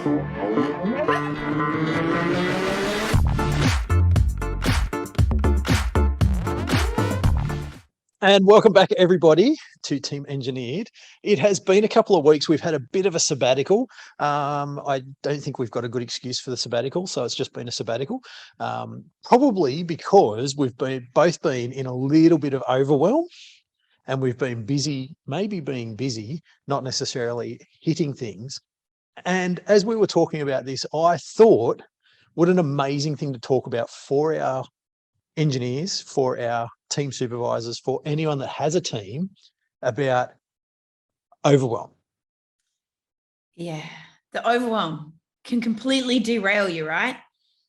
And welcome back, everybody, to Team Engineered. It has been a couple of weeks. We've had a bit of a sabbatical. I don't think we've got a good excuse for the sabbatical, so it's just been a sabbatical. Probably because we've both been in a little bit of overwhelm, and we've been busy, maybe being busy, not necessarily hitting things. And as we were talking about this, I thought, what an amazing thing to talk about for our engineers, for our team supervisors, for anyone that has a team, about overwhelm. Yeah, the overwhelm can completely derail you, right?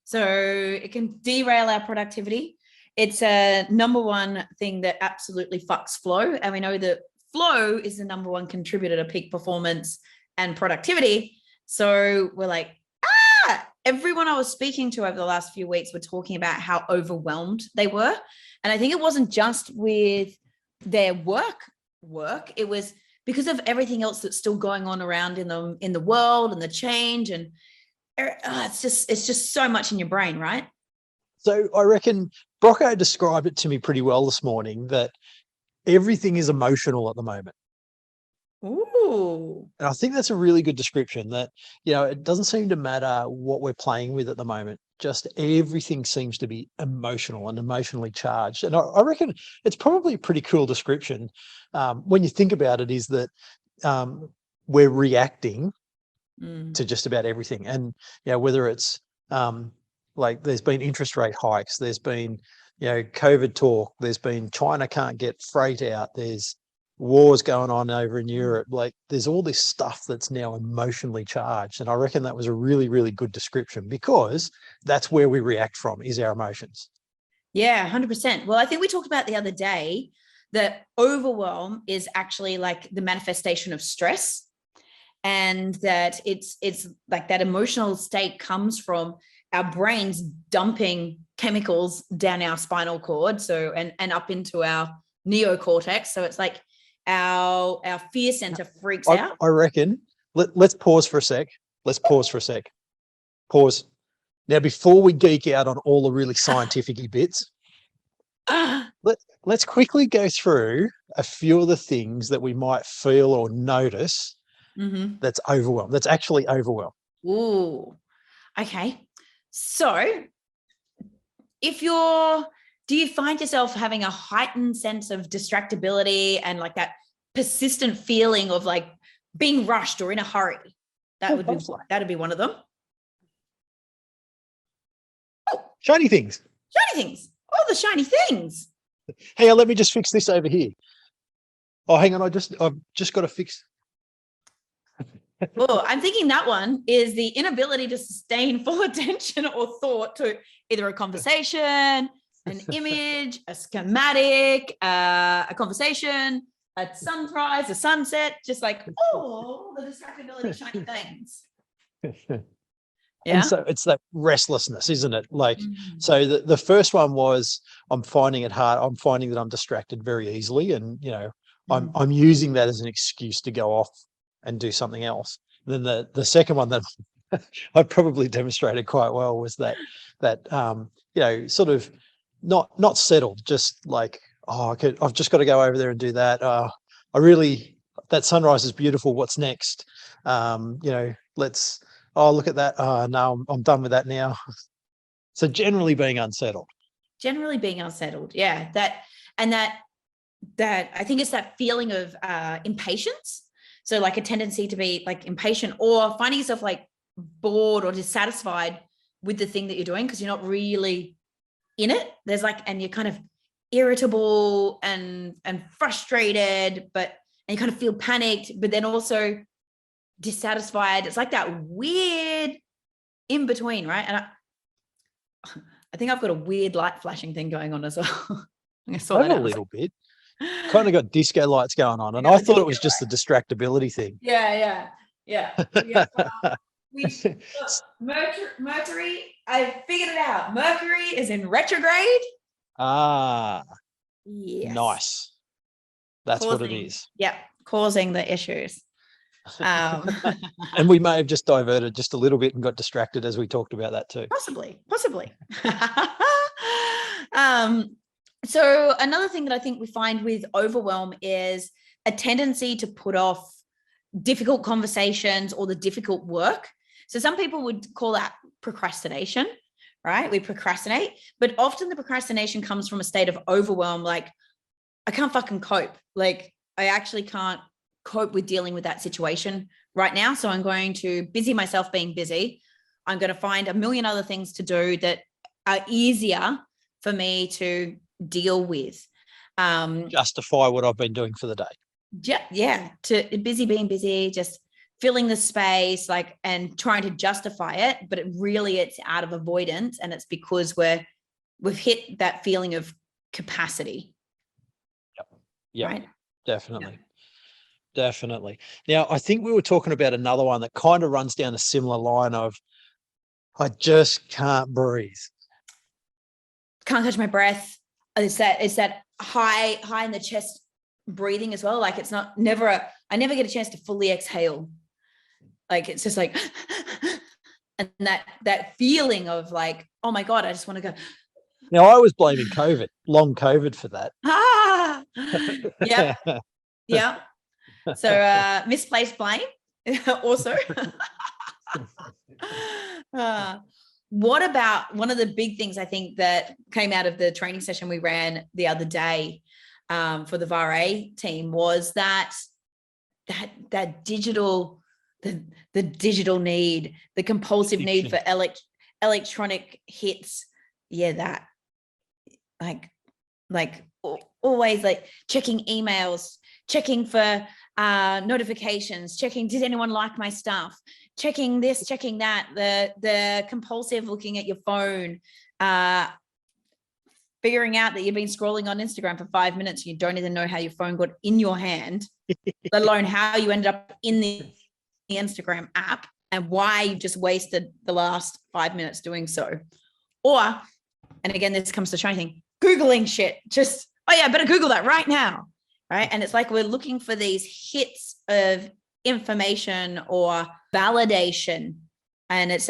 So it can derail our productivity. It's a number one thing that absolutely fucks flow. And we know that flow is the number one contributor to peak performance and productivity. So we're like, everyone I was speaking to over the last few weeks were talking about how overwhelmed they were. And I think it wasn't just with their work. It was because of everything else that's still going on around in the world and the change. And it's just so much in your brain, right? So I reckon Brocco described it to me pretty well this morning, that everything is emotional at the moment. Ooh. And I think that's a really good description, that, it doesn't seem to matter what we're playing with at the moment. Just everything seems to be emotional and emotionally charged. And I reckon it's probably a pretty cool description when you think about it, is that we're reacting to just about everything. And, whether it's like there's been interest rate hikes, there's been, COVID talk, there's been China can't get freight out, there's wars going on over in Europe. Like, there's all this stuff that's now emotionally charged. And I reckon that was a really, really good description, because that's where we react from, is our emotions. Yeah, 100%. Well, I think we talked about the other day that overwhelm is actually like the manifestation of stress, and that it's like that emotional state comes from our brains dumping chemicals down our spinal cord, so and up into our neocortex. So it's like our fear center freaks out. I reckon let's pause for a sec. Pause. Now, before we geek out on all the really scientific bits, let's quickly go through a few of the things that we might feel or notice that's overwhelm. That's actually overwhelm. Ooh, okay. So do you find yourself having a heightened sense of distractibility and like that persistent feeling of like being rushed or in a hurry? That'd be one of them. Oh, shiny things. Oh, the shiny things. Hey, let me just fix this over here. Oh, hang on. I've just got to fix. Oh, I'm thinking that one is the inability to sustain full attention or thought to either a conversation, an image, a schematic, a conversation, a sunrise, a sunset, just like, the distractibility, shiny things. Yeah. And so it's that restlessness, isn't it? Like, so the first one was, I'm finding it hard. I'm finding that I'm distracted very easily. And, I'm using that as an excuse to go off and do something else. And then the second one that I probably demonstrated quite well was that sort of not settled, just like, I've just got to go over there and do that. That sunrise is beautiful. What's next? Let's look at that. No, I'm done with that now. So generally being unsettled. Yeah. That I think it's that feeling of impatience. So like a tendency to be like impatient, or finding yourself like bored or dissatisfied with the thing that you're doing because you're not really in it. There's like, and you're kind of irritable and frustrated, and you kind of feel panicked, but then also dissatisfied. It's like that weird in between, right? And I think I've got a weird light flashing thing going on as well. I saw that a little bit. Kind of got disco lights going on, and I thought it was just the distractibility thing. Yeah. Mercury, I figured it out. Mercury is in retrograde. Yes. Nice. That's what it is. Yeah, causing the issues. Um, And we may have just diverted just a little bit and got distracted as we talked about that too. possibly. So another thing that I think we find with overwhelm is a tendency to put off difficult conversations or the difficult work. So some people would call that procrastination, right? We procrastinate, but often the procrastination comes from a state of overwhelm. Like, I can't fucking cope. Like, I actually can't cope with dealing with that situation right now. So I'm going to busy myself being busy. I'm going to find a million other things to do that are easier for me to deal with. Justify what I've been doing for the day. Yeah, to being busy, just filling the space, like, and trying to justify it, but it's out of avoidance, and it's because we've hit that feeling of capacity. Yeah, right? Definitely. Now, I think we were talking about another one that kind of runs down a similar line of, I just can't breathe. Can't catch my breath. It's that high in the chest breathing as well. Like, it's not I never get a chance to fully exhale. Like, it's just like, and that feeling of like, oh my God, I just want to go. Now, I was blaming COVID, long COVID for that. Yeah. So misplaced blame also. What about one of the big things I think that came out of the training session we ran the other day for the VARA team was that digital, the digital need, the compulsive need for electronic hits. Yeah, that like always like checking emails, checking for notifications, checking, did anyone like my stuff, checking this, checking that, the compulsive looking at your phone, figuring out that you've been scrolling on Instagram for 5 minutes, you don't even know how your phone got in your hand, let alone how you ended up in the Instagram app and why you just wasted the last 5 minutes doing so. Or, and again, this comes to training, Googling shit, just, oh yeah, I better Google that right now. Right. And it's like we're looking for these hits of information or validation. And it's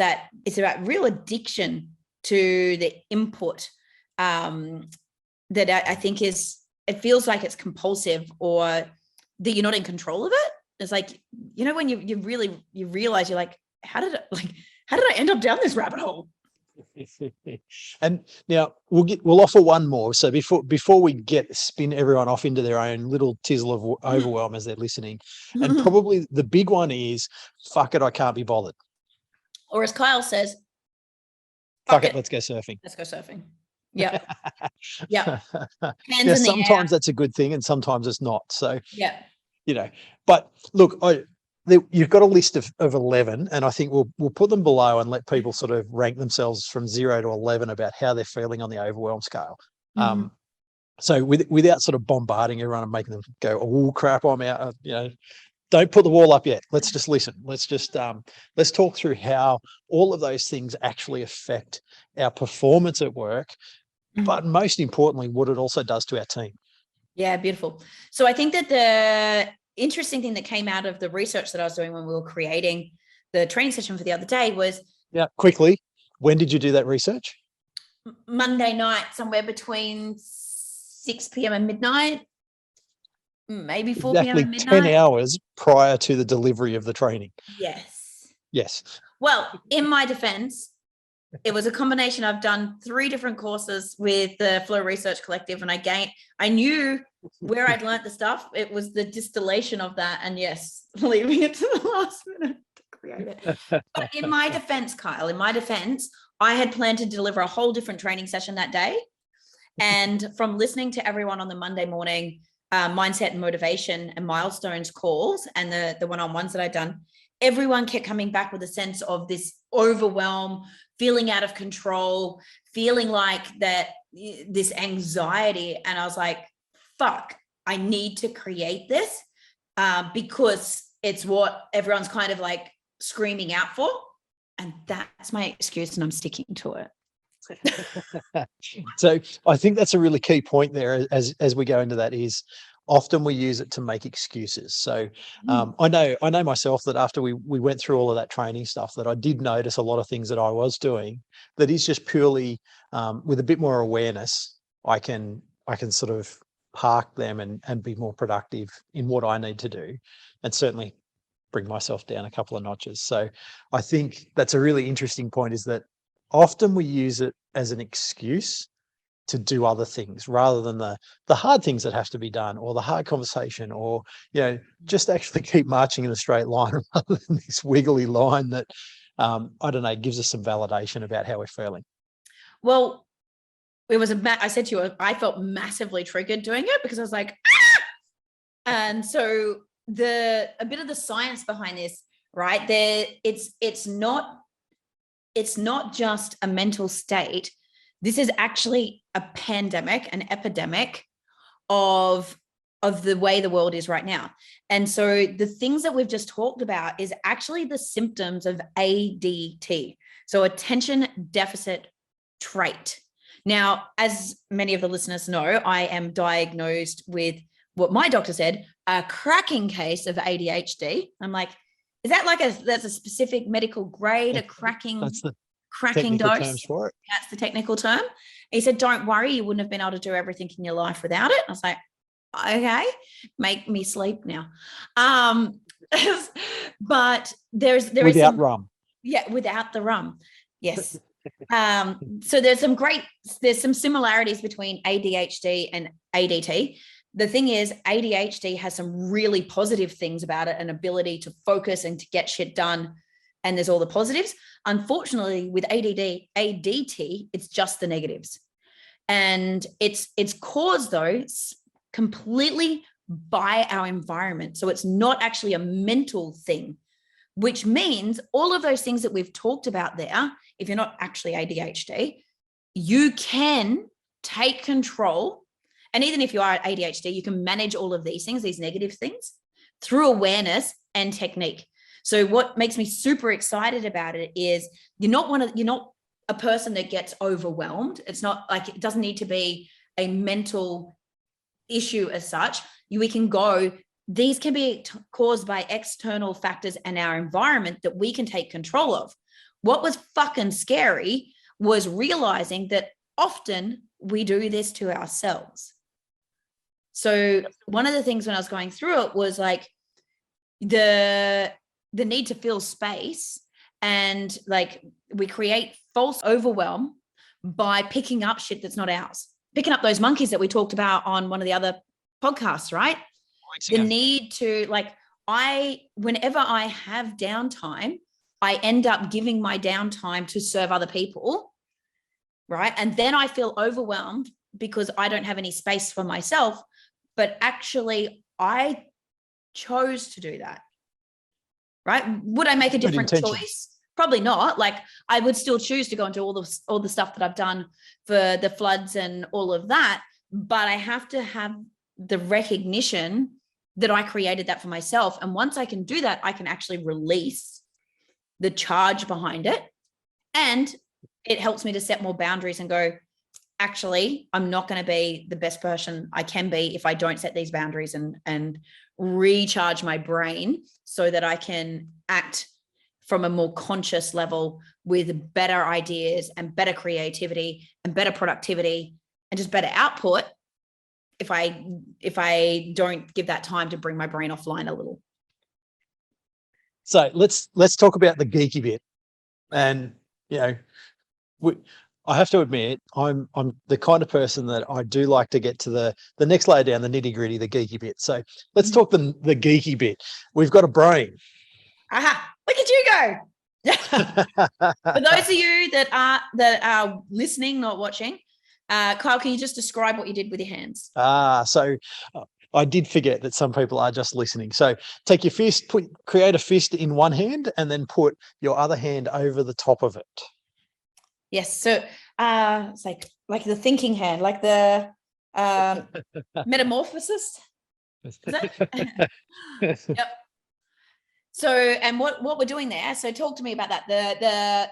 about real addiction to the input that I think it feels like it's compulsive, or that you're not in control of it. It's like, when you realize you're like, how did I end up down this rabbit hole? And now we'll offer one more. So before we spin everyone off into their own little tizzle of overwhelm as they're listening, and probably the big one is, fuck it, I can't be bothered. Or as Kyle says, fuck it, let's go surfing. Let's go surfing. Yeah. Yeah. Sometimes that's a good thing and sometimes it's not. So, yeah. But look, you've got a list of 11, and I think we'll put them below and let people sort of rank themselves from 0 to 11 about how they're feeling on the overwhelm scale. So without sort of bombarding everyone and making them go, oh crap, I'm out, don't put the wall up yet. Let's just listen. Let's just let's talk through how all of those things actually affect our performance at work, but most importantly, what it also does to our team. Yeah, beautiful. So I think that the interesting thing that came out of the research that I was doing when we were creating the training session for the other day was... Yeah, quickly, when did you do that research? Monday night, somewhere between 6 p.m. and midnight, maybe 4 p.m. and midnight. 10 hours prior to the delivery of the training. Yes. Well, in my defense, it was a combination. I've done 3 different courses with the Flow Research Collective, and I knew where I'd learnt the stuff. It was the distillation of that, and yes, leaving it to the last minute to create it. But in my defense, Kyle, I had planned to deliver a whole different training session that day. And from listening to everyone on the Monday morning mindset and motivation and milestones calls and the one-on-ones that I'd done, everyone kept coming back with a sense of this overwhelm, feeling out of control, feeling like that, this anxiety. And I was like, fuck, I need to create this because it's what everyone's kind of like screaming out for. And that's my excuse, and I'm sticking to it. So I think that's a really key point there as we go into that is, often we use it to make excuses. So Mm. I know myself that after we went through all of that training stuff, that I did notice a lot of things that I was doing that is just purely with a bit more awareness, I can sort of park them and be more productive in what I need to do, and certainly bring myself down a couple of notches. So I think that's a really interesting point, is that often we use it as an excuse to do other things rather than the hard things that have to be done, or the hard conversation, or just actually keep marching in a straight line rather than this wiggly line that I don't know, gives us some validation about how we're feeling. Well, it was I said to you, I felt massively triggered doing it because I was like, ah! And so a bit of the science behind this, right there, it's not just a mental state. This is actually a pandemic, an epidemic of the way the world is right now. And so the things that we've just talked about is actually the symptoms of ADT. So attention deficit trait. Now, as many of the listeners know, I am diagnosed with what my doctor said, a cracking case of ADHD. I'm like, is that that's a specific medical grade, a cracking Technical dose? Terms for it. That's the technical term. He said, don't worry, you wouldn't have been able to do everything in your life without it. I was like, okay, make me sleep now. But there's without rum. Yeah, without the rum. Yes. So there's some similarities between ADHD and ADT. The thing is, ADHD has some really positive things about it, an ability to focus and to get shit done. And there's all the positives. Unfortunately, with ADT, it's just the negatives. And it's caused, though, completely by our environment. So it's not actually a mental thing, which means all of those things that we've talked about there, if you're not actually ADHD, you can take control. And even if you are ADHD, you can manage all of these things, these negative things, through awareness and technique. So what makes me super excited about it is you're not a person that gets overwhelmed. It's not like, it doesn't need to be a mental issue as such. We can go, these can be caused by external factors and our environment that we can take control of. What was fucking scary was realizing that often we do this to ourselves. So one of the things when I was going through it was like the need to fill space, and like we create false overwhelm by picking up shit that's not ours, picking up those monkeys that we talked about on one of the other podcasts, right? The need to, like, whenever I have downtime, I end up giving my downtime to serve other people, right? And then I feel overwhelmed because I don't have any space for myself. But actually, I chose to do that, right? Would I make a different choice? Probably not. Like, I would still choose to go and do all the stuff that I've done for the floods and all of that. But I have to have the recognition that I created that for myself. And once I can do that, I can actually release the charge behind it. And it helps me to set more boundaries and go, actually, I'm not going to be the best person I can be if I don't set these boundaries and recharge my brain so that I can act from a more conscious level with better ideas and better creativity and better productivity and just better output if I don't give that time to bring my brain offline a little. So let's talk about the geeky bit. And I have to admit, I'm the kind of person that I do like to get to the next layer down, the nitty gritty, the geeky bit. So let's talk the geeky bit. We've got a brain. Aha! Look at you go. For those of you that are listening, not watching, Kyle, can you just describe what you did with your hands? So I did forget that some people are just listening. So take your fist, create a fist in one hand, and then put your other hand over the top of it. Yes. So it's like the thinking hand, like the metamorphosis. Is that? Yep. So, and what we're doing there. So, talk to me about that.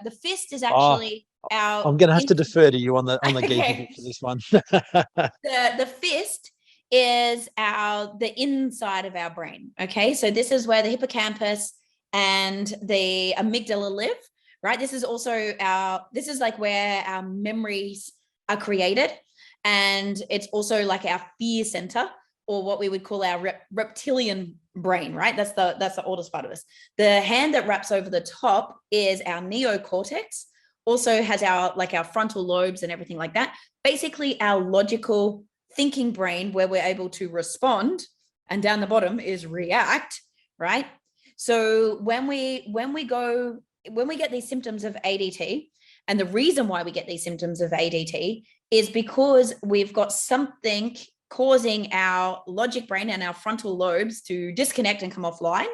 The fist is actually our. I'm going to have to defer to you on the geeky bit for this one. The fist is the inside of our brain. Okay, so this is where the hippocampus and the amygdala live, right? This is also this is like where our memories are created, and it's also like our fear center, or what we would call our reptilian brain, right? That's the oldest part of us. The hand that wraps over the top is our neocortex, also has our frontal lobes and everything like that. Basically our logical thinking brain, where we're able to respond, and down the bottom is react, right? So when we get these symptoms of ADT, and the reason why we get these symptoms of ADT is because we've got something causing our logic brain and our frontal lobes to disconnect and come offline.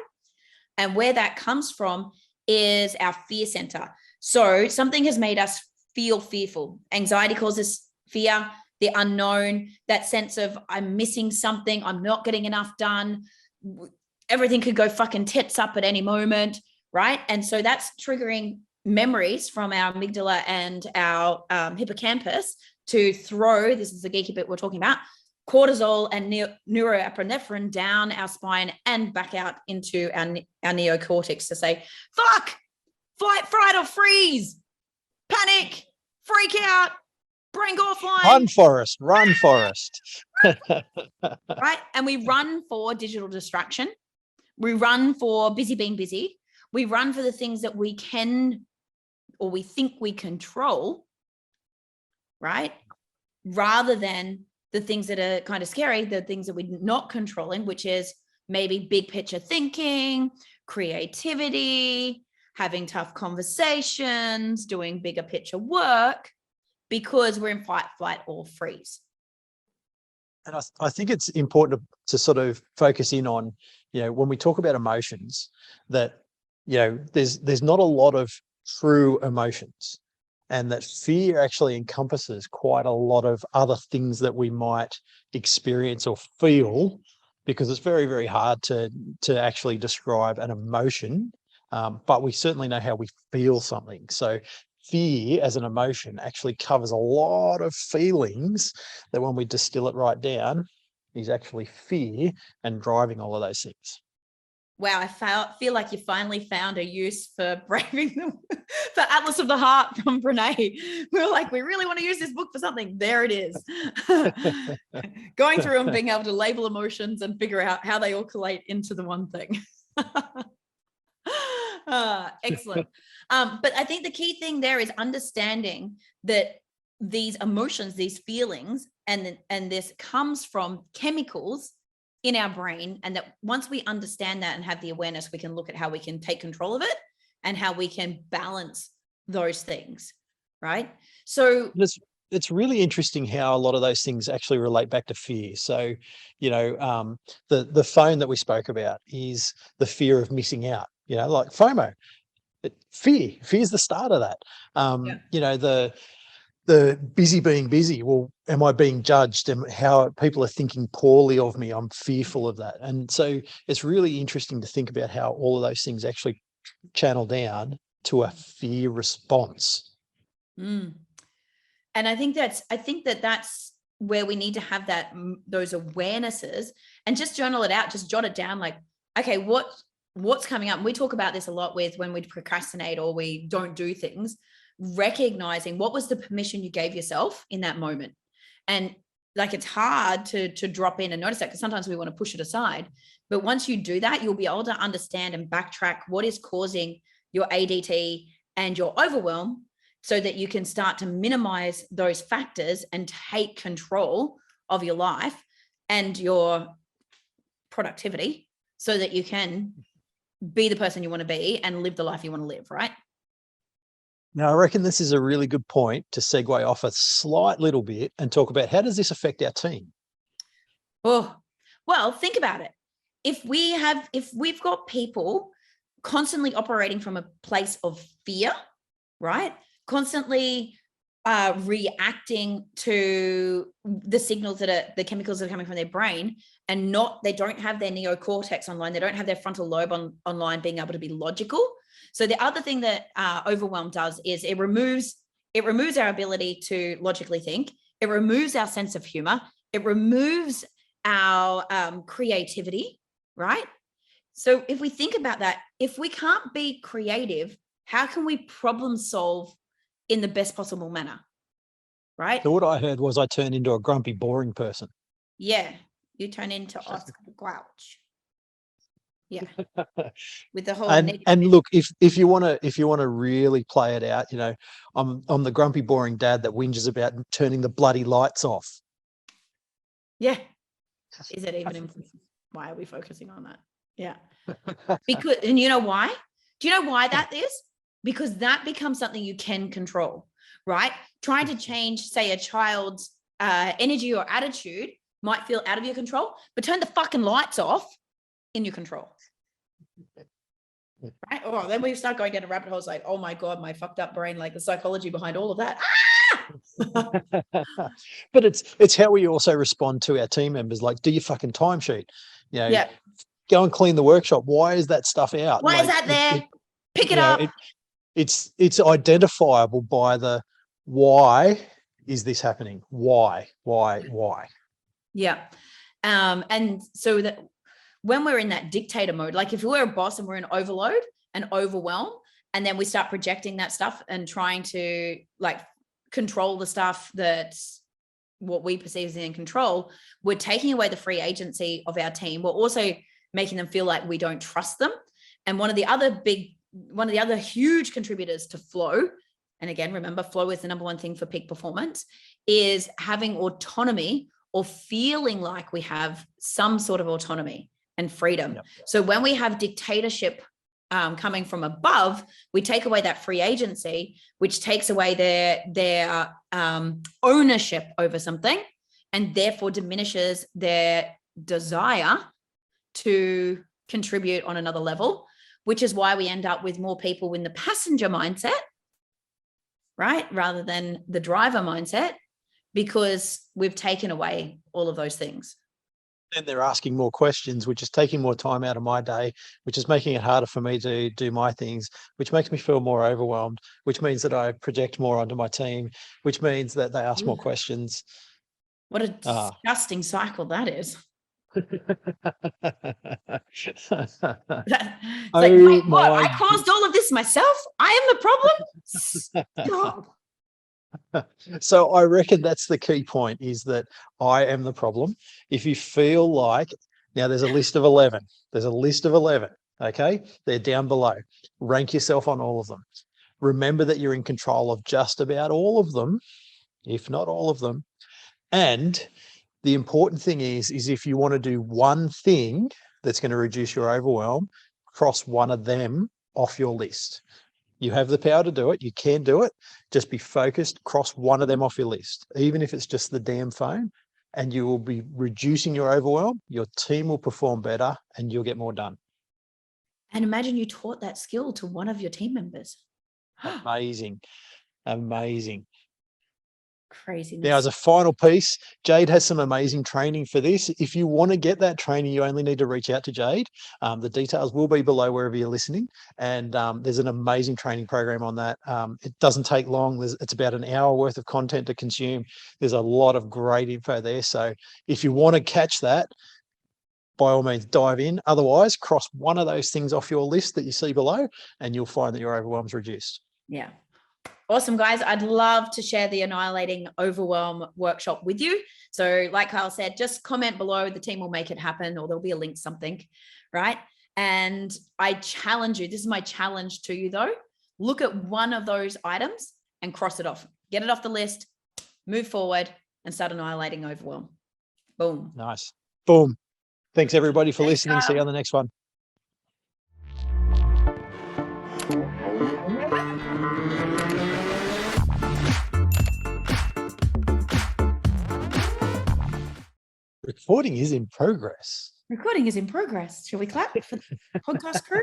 And where that comes from is our fear center. So something has made us feel fearful. Anxiety causes fear, the unknown, that sense of I'm missing something, I'm not getting enough done, everything could go fucking tits up at any moment, right? And so that's triggering memories from our amygdala and our hippocampus to throw, this is the geeky bit we're talking about, cortisol and neuroepinephrine down our spine and back out into our neocortex to say, fuck, flight, fright, or freeze, panic, freak out, brain go offline. Run, Forrest. Right? And we run for digital distraction. We run for busy being busy. We run for the things that we can, or we think we control, right? Rather than the things that are kind of scary, the things that we're not controlling, which is maybe big picture thinking, creativity, having tough conversations, doing bigger picture work, because we're in fight, flight, or freeze. And I think it's important to sort of focus in on, when we talk about emotions, that, there's not a lot of true emotions, and that fear actually encompasses quite a lot of other things that we might experience or feel, because it's very, very hard to actually describe an emotion, but we certainly know how we feel something. So fear as an emotion actually covers a lot of feelings that, when we distill it right down, is actually fear and driving all of those things. Wow, I feel like you finally found a use for Braving for Atlas of the Heart from Brene. We were like, we really want to use this book for something. There it is. Going through and being able to label emotions and figure out how they all collate into the one thing. Excellent. But I think the key thing there is understanding that these emotions, these feelings, and this comes from chemicals in our brain, and that once we understand that and have the awareness, we can look at how we can take control of it and how we can balance those things, right? So it's really interesting how a lot of those things actually relate back to fear. So, the phone that we spoke about is the fear of missing out, like FOMO. Fear is the start of that. The busy being busy. Well, am I being judged? And how people are thinking poorly of me? I'm fearful of that. And so it's really interesting to think about how all of those things actually channel down to a fear response. And I think that's where we need to have those awarenesses and just journal it out, just jot it down. Like, okay, what's coming up? And we talk about this a lot when we procrastinate or we don't do things, recognizing what was the permission you gave yourself in that moment. And like, it's hard to drop in and notice that, because sometimes we want to push it aside. But once you do that, you'll be able to understand and backtrack what is causing your ADT and your overwhelm, so that you can start to minimize those factors and take control of your life and your productivity, so that you can be the person you want to be and live the life you want to live, right? Now, I reckon this is a really good point to segue off a slight little bit and talk about, how does this affect our team? Oh, well, think about it. If we've got people constantly operating from a place of fear, right? Constantly reacting to the signals that are the chemicals that are coming from their brain, and they don't have their neocortex online, they don't have their frontal lobe online being able to be logical. So the other thing that overwhelm does is it removes our ability to logically think. It removes our sense of humor. It removes our creativity, right? So if we think about that, if we can't be creative, how can we problem solve in the best possible manner, right? So what I heard was I turned into a grumpy, boring person. Yeah, you turn into Oscar the Grouch. Yeah, with the whole and look, if you want to really play it out, you know, I'm the grumpy, boring dad that whinges about turning the bloody lights off. Yeah, is it even? Why are we focusing on that? Yeah, because, and you know why? Do you know why that is? Because that becomes something you can control, right? Trying to change, say, a child's energy or attitude might feel out of your control, but turn the fucking lights off, in your control. Right? Oh, then we start going down a rabbit hole. It's like, oh my God, my fucked up brain, like the psychology behind all of that. But it's how we also respond to our team members. Like, do your fucking timesheet. You know, yeah. Go and clean the workshop. Why is that stuff out? Why is that there? Pick it up. It's identifiable by the why is this happening? Why? Yeah. And so that when we're in that dictator mode, like if we're a boss and we're in overload and overwhelm, and then we start projecting that stuff and trying to like control the stuff that's what we perceive as in control, we're taking away the free agency of our team. We're also making them feel like we don't trust them. And one of the other huge contributors to flow, and again, remember, flow is the number one thing for peak performance, is having autonomy or feeling like we have some sort of autonomy and freedom. Yep. So when we have dictatorship coming from above, we take away that free agency, which takes away their ownership over something, and therefore diminishes their desire to contribute on another level, which is why we end up with more people in the passenger mindset, right? Rather than the driver mindset, because we've taken away all of those things. And they're asking more questions, which is taking more time out of my day, which is making it harder for me to do my things, which makes me feel more overwhelmed, which means that I project more onto my team, which means that they ask more questions. What a disgusting cycle that is. It's like, wait, what? I caused all of this myself? I am the problem? Stop. So I reckon that's the key point, is that I am the problem. If you feel like, now there's a list of 11. There's a list of 11. Okay. They're down below. Rank yourself on all of them. Remember that you're in control of just about all of them, if not all of them. And the important thing is if you want to do one thing that's going to reduce your overwhelm, cross one of them off your list. You have the power to do it. You can do it. Just be focused, cross one of them off your list, even if it's just the damn phone, and you will be reducing your overwhelm. Your team will perform better and you'll get more done. And imagine you taught that skill to one of your team members. Amazing. Amazing. Craziness. Now, as a final piece, Jade has some amazing training for this. If you want to get that training, you only need to reach out to Jade. The details will be below wherever you're listening. And there's an amazing training program on that. It doesn't take long. It's about an hour worth of content to consume. There's a lot of great info there. So if you want to catch that, by all means, dive in. Otherwise, cross one of those things off your list that you see below, and you'll find that your overwhelm's reduced. Yeah. Awesome, guys. I'd love to share the Annihilating Overwhelm workshop with you. So like Kyle said, just comment below. The team will make it happen, or there'll be a link, something, right? And I challenge you. This is my challenge to you, though. Look at one of those items and cross it off. Get it off the list, move forward, and start annihilating overwhelm. Boom. Nice. Boom. Thanks, everybody, for listening. See you on the next one. Recording is in progress. Recording is in progress. Shall we clap for the podcast crew?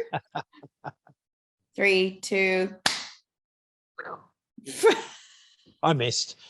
3, 2. I missed.